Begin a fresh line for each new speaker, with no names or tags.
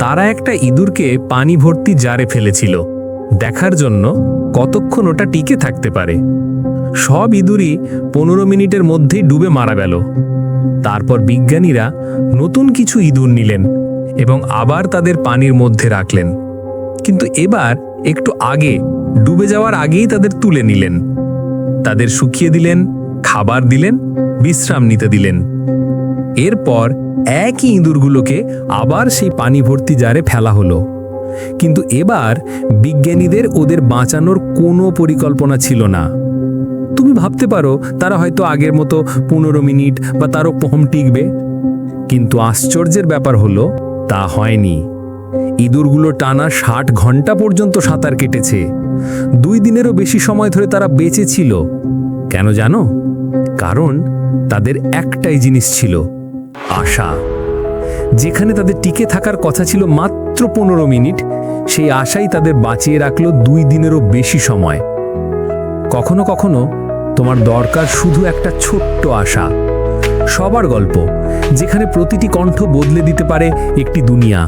তারা একটা ইঁদুরকে পানি ভর্তি জারে ফেলেছিল দেখার জন্য কতক্ষণ ওটা টিকে থাকতে পারে। সব ইঁদুরই 15 মিনিটের মধ্যেই ডুবে মারা গেল। তারপর বিজ্ঞানীরা নতুন কিছু ইঁদুর নিলেন এবং আবার তাদের পানির মধ্যে রাখলেন, কিন্তু এবার একটু আগে, ডুবে যাওয়ার আগেই তাদের তুলে নিলেন। তাদের শুকিয়ে দিলেন, খাবার দিলেন, বিশ্রাম নিতে দিলেন। এরপর একই ইঁদুরগুলোকে আবার সেই পানি ভর্তি জারে ফেলা হলো। কিন্তু এবার বিজ্ঞানীদের ওদের বাঁচানোর কোনো পরিকল্পনা ছিল না। তুমি ভাবতে পারো তারা হয়তো আগের মতো 15 মিনিট বা তারও কম টিকবে, কিন্তু আশ্চর্যের ব্যাপার হলো তা হয়নি। ইঁদুরগুলো টানা 60 ঘন্টা পর্যন্ত সাঁতার কেটেছে। 2 দিনেরও বেশি সময় ধরে তারা বেঁচে ছিল। কেন জানো? কারণ তাদের একটাই জিনিস ছিল, আশা। যেখানে তাদের টিকে থাকার কথা ছিল মাত্র 15 মিনিট, সেই আশাই তাদের বাঁচিয়ে রাখলো 2 দিনেরও বেশি সময়। কখনো কখনো তোমার দরকার শুধু একটা ছোট্ট আশা। সবার গল্প, যেখানে প্রতিটি কণ্ঠ বদলে দিতে পারে একটি দুনিয়া।